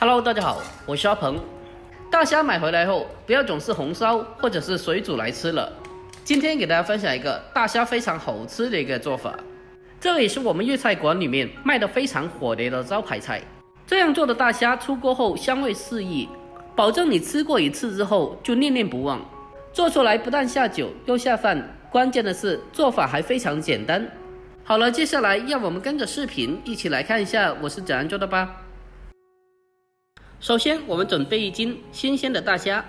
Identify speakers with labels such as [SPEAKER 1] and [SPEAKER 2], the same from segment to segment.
[SPEAKER 1] Hello， 大家好，我是阿鹏。大虾买回来后，不要总是红烧或者是水煮来吃了。今天给大家分享一个大虾非常好吃的一个做法，这也是我们粤菜馆里面卖的非常火的一道招牌菜。这样做的大虾出锅后香味四溢，保证你吃过一次之后就念念不忘。做出来不但下酒又下饭，关键的是做法还非常简单。好了，接下来让我们跟着视频一起来看一下我是怎样做的吧。首先，我们准备1斤新鲜的大虾，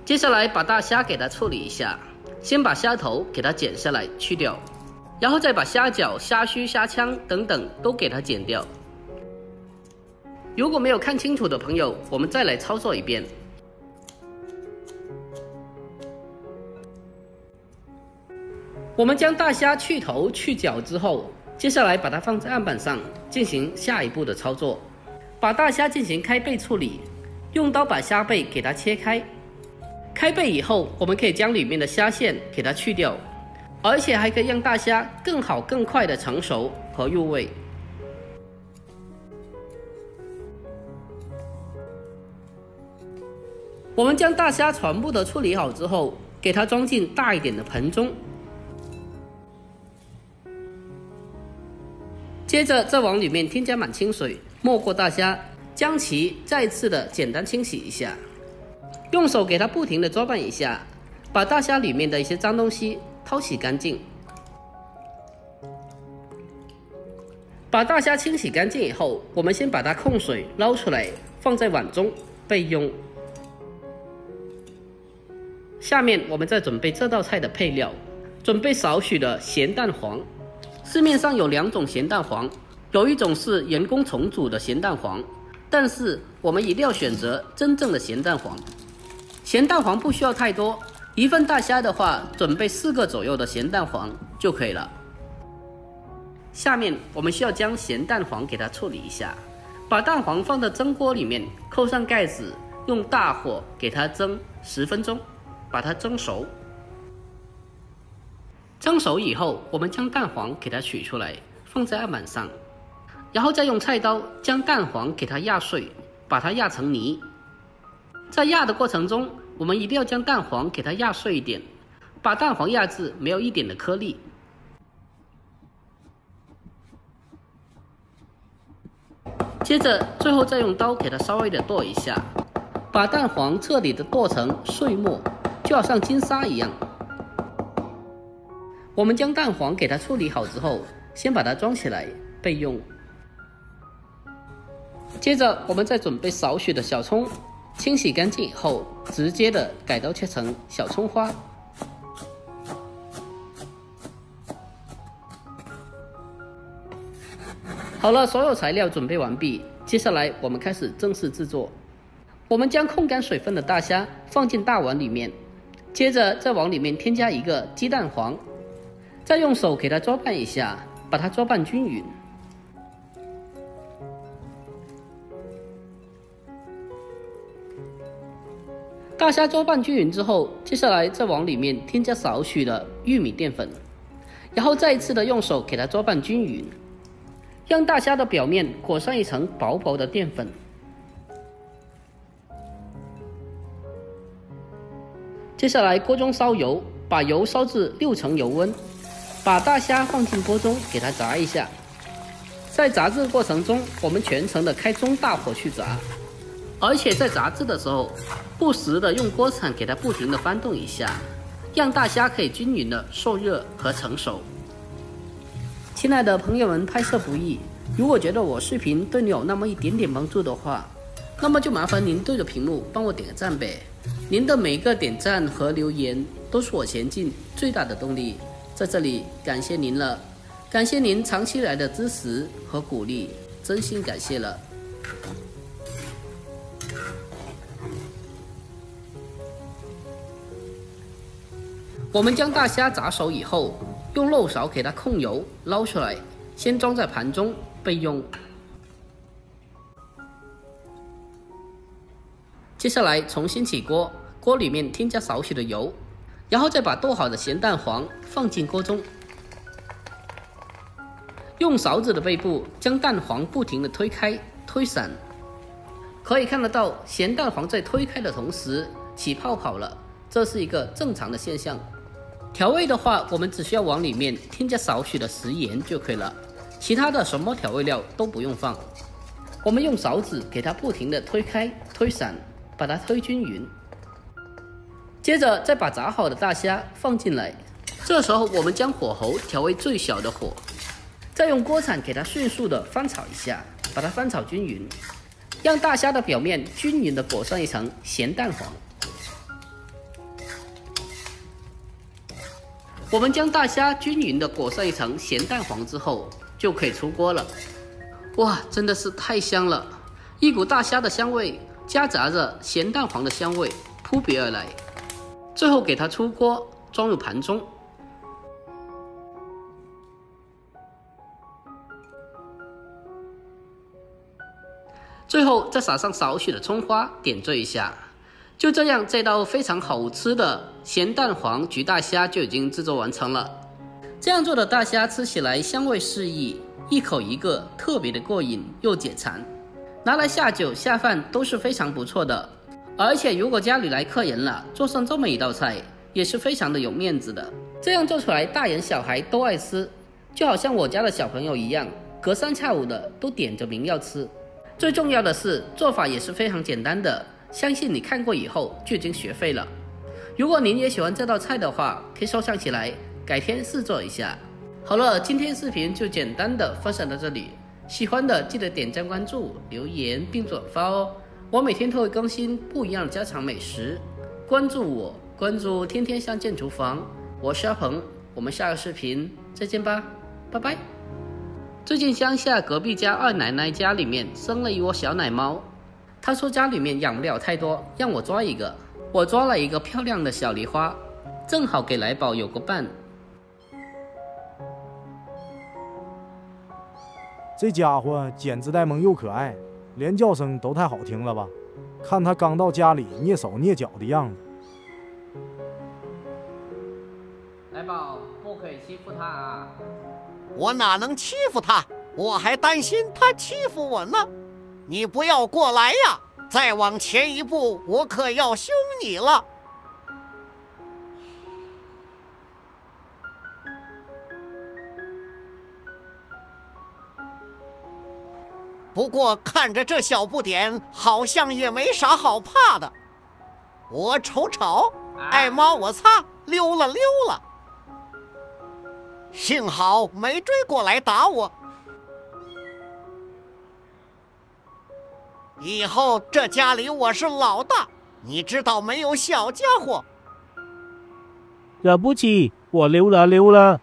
[SPEAKER 1] 接下来把大虾给它处理一下，先把虾头给它剪下来去掉，然后再把虾脚、虾须、虾腔等等都给它剪掉。如果没有看清楚的朋友，我们再来操作一遍。我们将大虾去头去脚之后，接下来把它放在案板上进行下一步的操作。把大虾进行开背处理，用刀把虾背给它切开。开背以后，我们可以将里面的虾线给它去掉，而且还可以让大虾更好更快的成熟和入味。我们将大虾全部的处理好之后，给它装进大一点的盆中。接着再往里面添加满清水，没过大虾，将其再次的简单清洗一下，用手给它不停的抓拌一下，把大虾里面的一些脏东西掏洗干净。把大虾清洗干净以后，我们先把它控水捞出来，放在碗中备用。下面我们再准备这道菜的配料，准备少许的咸蛋黄。市面上有2种咸蛋黄，有一种是人工重组的咸蛋黄，但是我们一定要选择真正的咸蛋黄。咸蛋黄不需要太多，1份大虾的话，准备4个左右的咸蛋黄就可以了。下面我们需要将咸蛋黄给它处理一下，把蛋黄放到蒸锅里面，扣上盖子，用大火给它蒸10分钟，把它蒸熟。蒸熟以后，我们将蛋黄给它取出来，放在案板上，然后再用菜刀将蛋黄给它压碎，把它压成泥。在压的过程中，我们一定要将蛋黄给它压碎一点，把蛋黄压至没有一点的颗粒。接着，最后再用刀给它稍微的剁一下，把蛋黄彻底的剁成碎末，就好像金沙一样。我们将蛋黄给它处理好之后，先把它装起来备用。接着我们再准备少许的小葱，清洗干净以后，直接的改刀切成小葱花。好了，所有材料准备完毕，接下来我们开始正式制作。我们将控干水分的大虾放进大碗里面，接着再往里面添加1个鸡蛋黄，再用手给它抓拌一下，把它抓拌均匀。大虾抓拌均匀之后，接下来再往里面添加少许的玉米淀粉，然后再一次的用手给它抓拌均匀，让大虾的表面裹上一层薄薄的淀粉。接下来锅中烧油，把油烧至6成油温，把大虾放进锅中给它炸一下。在炸制的过程中，我们全程的开中大火去炸，而且在炸制的时候，不时的用锅铲给它不停的翻动一下，让大虾可以均匀的受热和成熟。亲爱的朋友们，拍摄不易，如果觉得我视频对你有那么一点点帮助的话，那么就麻烦您对着屏幕帮我点个赞呗。您的每一个点赞和留言都是我前进最大的动力，在这里感谢您了，感谢您长期来的支持和鼓励，真心感谢了。我们将大虾炸熟以后，用漏勺给它控油捞出来，先装在盘中备用。接下来重新起锅，锅里面添加少许的油，然后再把剁好的咸蛋黄放进锅中，用勺子的背部将蛋黄不停地推开推散，可以看得到咸蛋黄在推开的同时起泡泡了，这是一个正常的现象。调味的话，我们只需要往里面添加少许的食盐就可以了，其他的什么调味料都不用放。我们用勺子给它不停地推开、推散，把它推均匀。接着再把炸好的大虾放进来，这时候我们将火候调为最小的火，再用锅铲给它迅速的翻炒一下，把它翻炒均匀，让大虾的表面均匀的裹上一层咸蛋黄。我们将大虾均匀的裹上一层咸蛋黄之后，就可以出锅了。哇，真的是太香了！一股大虾的香味夹杂着咸蛋黄的香味扑鼻而来。最后给它出锅，装入盘中。最后再撒上少许的葱花，点缀一下。就这样，这道非常好吃的咸蛋黄焗大虾就已经制作完成了。这样做的大虾吃起来香味适宜，一口一个，特别的过瘾又解馋，拿来下酒下饭都是非常不错的。而且如果家里来客人了，做上这么一道菜也是非常的有面子的。这样做出来大人小孩都爱吃，就好像我家的小朋友一样，隔三差五的都点着名要吃。最重要的是做法也是非常简单的，相信你看过以后就已经学会了。如果您也喜欢这道菜的话，可以收藏起来，改天试做一下。好了，今天视频就简单的分享到这里，喜欢的记得点赞关注、留言并转发哦。我每天都会更新不一样的家常美食，关注我，关注天天相见厨房，我是阿鹏，我们下个视频再见吧，拜拜。最近乡下隔壁家二奶奶家里面生了一窝小奶猫，她说家里面养不了太多，让我抓一个。我抓了一个漂亮的小梨花，正好给来宝有个伴。
[SPEAKER 2] 这家伙简直呆萌又可爱，连叫声都太好听了吧！看他刚到家里蹑手蹑脚的样子。
[SPEAKER 1] 来宝，不可以欺负他啊！
[SPEAKER 3] 我哪能欺负他？我还担心他欺负我呢。你不要过来呀！再往前一步，我可要凶你了。不过看着这小不点，好像也没啥好怕的。我瞅瞅，爱猫我擦，溜了。幸好没追过来打我。以后这家里我是老大，你知道没有，小家伙？
[SPEAKER 4] 对不起，我溜了。